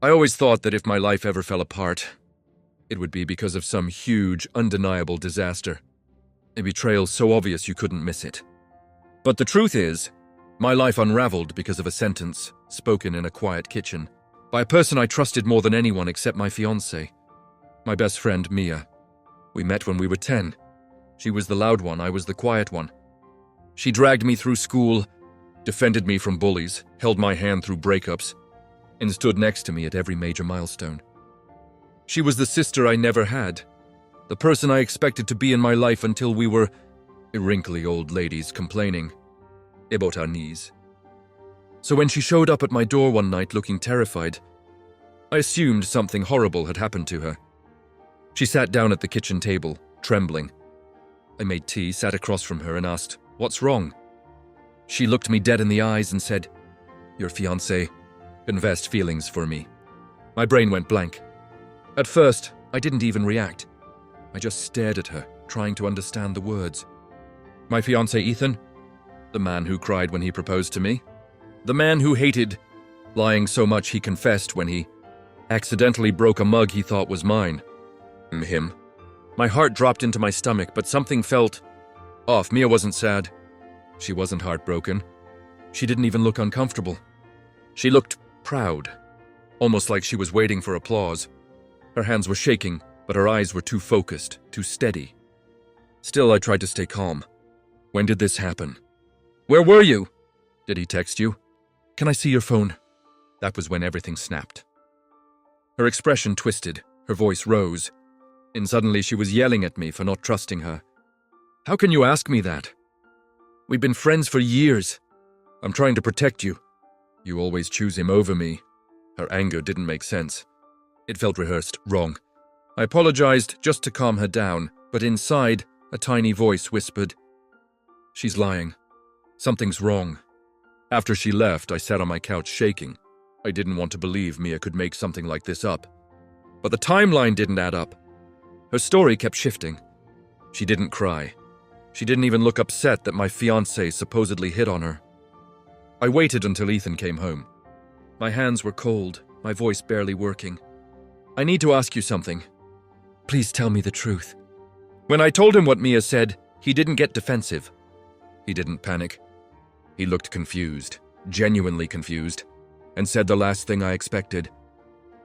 I always thought that if my life ever fell apart, it would be because of some huge, undeniable disaster. A betrayal so obvious you couldn't miss it. But the truth is, my life unraveled because of a sentence spoken in a quiet kitchen by a person I trusted more than anyone except my fiancé, my best friend Mia. We met when we were 10. She was the loud one, I was the quiet one. She dragged me through school, defended me from bullies, held my hand through breakups, and stood next to me at every major milestone. She was the sister I never had, the person I expected to be in my life until we were wrinkly old ladies complaining about our knees. So when she showed up at my door one night looking terrified, I assumed something horrible had happened to her. She sat down at the kitchen table, trembling. I made tea, sat across from her, and asked, "What's wrong?" She looked me dead in the eyes and said, "Your fiancé confessed feelings for me." My brain went blank. At first, I didn't even react. I just stared at her, trying to understand the words. My fiancé Ethan? The man who cried when he proposed to me? The man who hated lying so much he confessed when he accidentally broke a mug he thought was mine? Him. My heart dropped into my stomach, but something felt off. Mia wasn't sad. She wasn't heartbroken. She didn't even look uncomfortable. She looked proud, almost like she was waiting for applause. Her hands were shaking, but her eyes were too focused, too steady. Still, I tried to stay calm. When did this happen? Where were you? Did he text you? Can I see your phone? That was when everything snapped. Her expression twisted, her voice rose, and suddenly she was yelling at me for not trusting her. How can you ask me that? We've been friends for years. I'm trying to protect you. You always choose him over me. Her anger didn't make sense. It felt rehearsed, wrong. I apologized just to calm her down, but inside, a tiny voice whispered, "She's lying. Something's wrong." After she left, I sat on my couch shaking. I didn't want to believe Mia could make something like this up. But the timeline didn't add up. Her story kept shifting. She didn't cry. She didn't even look upset that my fiancé supposedly hit on her. I waited until Ethan came home. My hands were cold, my voice barely working. "I need to ask you something. Please tell me the truth." When I told him what Mia said, he didn't get defensive. He didn't panic. He looked confused, genuinely confused, and said the last thing I expected.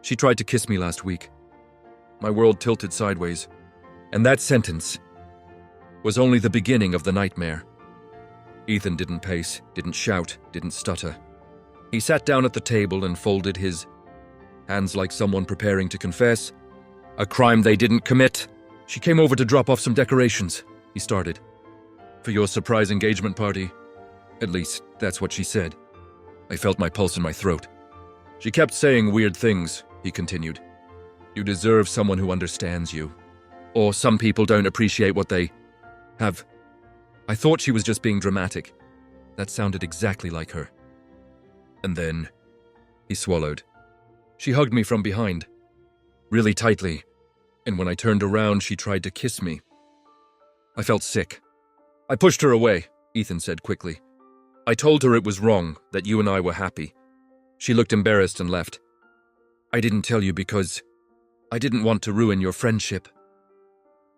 "She tried to kiss me last week." My world tilted sideways, and that sentence was only the beginning of the nightmare. Ethan didn't pace, didn't shout, didn't stutter. He sat down at the table and folded his hands like someone preparing to confess a crime they didn't commit. "She came over to drop off some decorations," he started, "for your surprise engagement party. At least, that's what she said." I felt my pulse in my throat. "She kept saying weird things," he continued. "You deserve someone who understands you. Or some people don't appreciate what they have." I thought she was just being dramatic. That sounded exactly like her. And then, he swallowed. She hugged me from behind, really tightly, and when I turned around, she tried to kiss me. I felt sick. "I pushed her away," Ethan said quickly. "I told her it was wrong, that you and I were happy." She looked embarrassed and left. "I didn't tell you because I didn't want to ruin your friendship."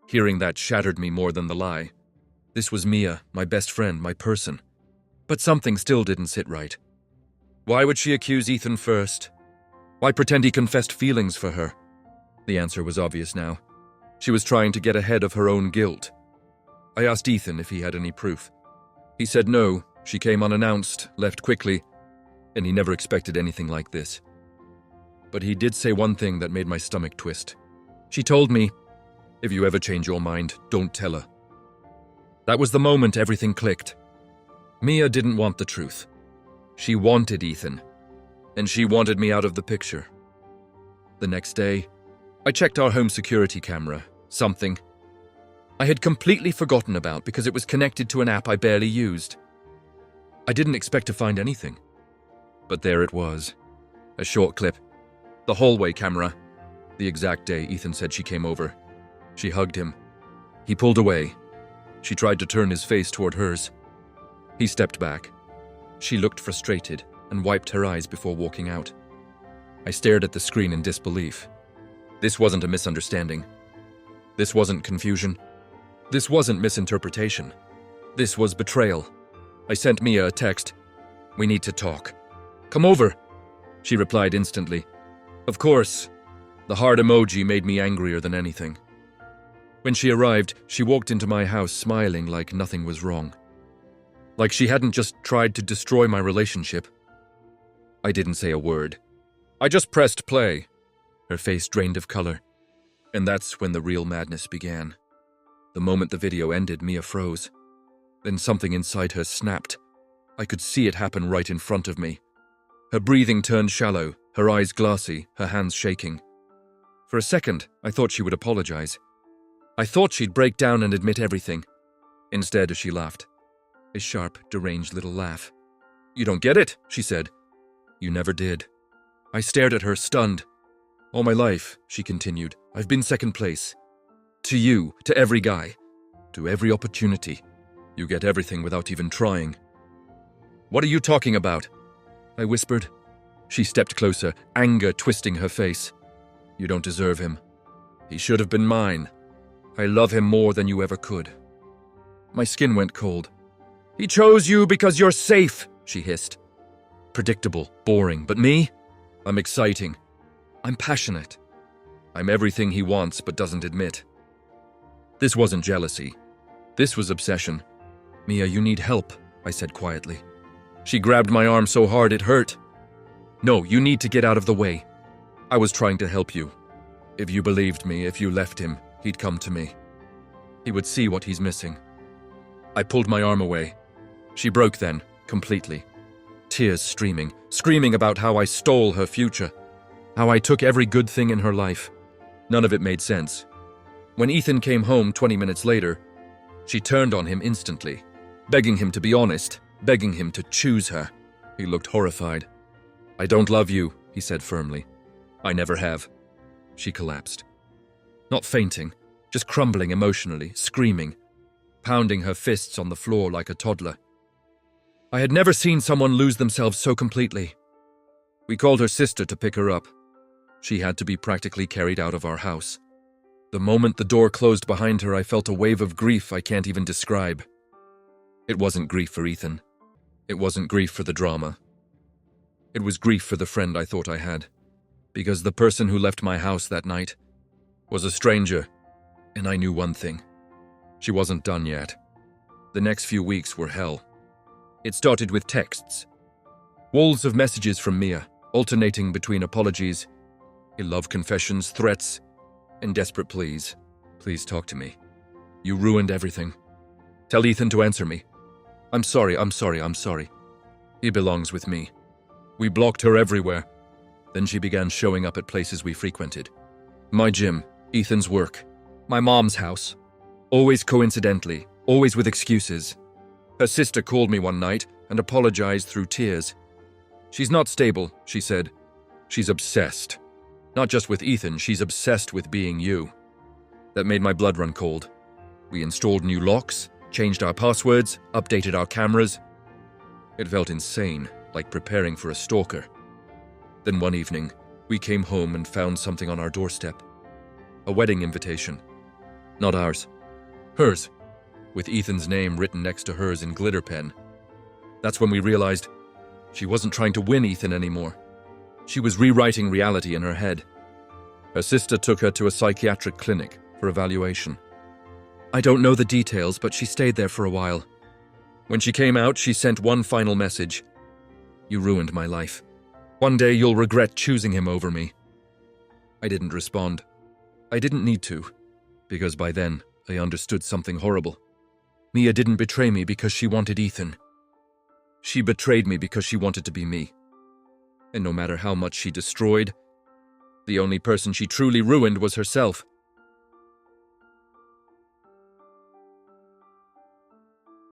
Hearing that shattered me more than the lie. This was Mia, my best friend, my person. But something still didn't sit right. Why would she accuse Ethan first? Why pretend he confessed feelings for her? The answer was obvious now. She was trying to get ahead of her own guilt. I asked Ethan if he had any proof. He said no, she came unannounced, left quickly, and he never expected anything like this. But he did say one thing that made my stomach twist. She told me, "If you ever change your mind, don't tell her." That was the moment everything clicked. Mia didn't want the truth. She wanted Ethan, and she wanted me out of the picture. The next day, I checked our home security camera, something I had completely forgotten about because it was connected to an app I barely used. I didn't expect to find anything. But there it was. A short clip. The hallway camera. The exact day Ethan said she came over. She hugged him. He pulled away. She tried to turn his face toward hers. He stepped back. She looked frustrated and wiped her eyes before walking out. I stared at the screen in disbelief. This wasn't a misunderstanding. This wasn't confusion. This wasn't misinterpretation. This was betrayal. I sent Mia a text. "We need to talk." "Come over," she replied instantly. Of course, the heart emoji made me angrier than anything. When she arrived, she walked into my house smiling like nothing was wrong. Like she hadn't just tried to destroy my relationship. I didn't say a word. I just pressed play. Her face drained of color. And that's when the real madness began. The moment the video ended, Mia froze. Then something inside her snapped. I could see it happen right in front of me. Her breathing turned shallow, her eyes glassy, her hands shaking. For a second, I thought she would apologize. I thought she'd break down and admit everything. Instead, she laughed. A sharp, deranged little laugh. "You don't get it," she said. "You never did." I stared at her, stunned. "All my life," she continued, "I've been second place. To you, to every guy, to every opportunity. You get everything without even trying." "What are you talking about?" I whispered. She stepped closer, anger twisting her face. "You don't deserve him. He should have been mine. I love him more than you ever could." My skin went cold. "He chose you because you're safe," she hissed. Predictable, boring, but me? I'm exciting. I'm passionate. I'm everything he wants but doesn't admit. This wasn't jealousy. This was obsession. "Mia, you need help," I said quietly. She grabbed my arm so hard it hurt. "No, you need to get out of the way. I was trying to help you. If you believed me, if you left him, he'd come to me. He would see what he's missing." I pulled my arm away. She broke then, completely. Tears streaming, screaming about how I stole her future, how I took every good thing in her life. None of it made sense. When Ethan came home 20 minutes later, she turned on him instantly, begging him to be honest, begging him to choose her. He looked horrified. "I don't love you," he said firmly. "I never have." She collapsed. Not fainting, just crumbling emotionally, screaming, pounding her fists on the floor like a toddler. I had never seen someone lose themselves so completely. We called her sister to pick her up. She had to be practically carried out of our house. The moment the door closed behind her, I felt a wave of grief I can't even describe. It wasn't grief for Ethan. It wasn't grief for the drama. It was grief for the friend I thought I had. Because the person who left my house that night was a stranger, and I knew one thing. She wasn't done yet. The next few weeks were hell. It started with texts. Walls of messages from Mia, alternating between apologies, love confessions, threats, and desperate pleas. "Please talk to me. You ruined everything. Tell Ethan to answer me. I'm sorry. He belongs with me." We blocked her everywhere. Then she began showing up at places we frequented. My gym, Ethan's work, my mom's house. Always coincidentally, always with excuses. Her sister called me one night and apologized through tears. "She's not stable," she said. "She's obsessed. Not just with Ethan, she's obsessed with being you." That made my blood run cold. We installed new locks, changed our passwords, updated our cameras. It felt insane, like preparing for a stalker. Then one evening, we came home and found something on our doorstep. A wedding invitation. Not ours. Hers, with Ethan's name written next to hers in glitter pen. That's when we realized she wasn't trying to win Ethan anymore. She was rewriting reality in her head. Her sister took her to a psychiatric clinic for evaluation. I don't know the details, but she stayed there for a while. When she came out, she sent one final message. "You ruined my life. One day you'll regret choosing him over me." I didn't respond. I didn't need to, because by then I understood something horrible. Mia didn't betray me because she wanted Ethan. She betrayed me because she wanted to be me. And no matter how much she destroyed, the only person she truly ruined was herself.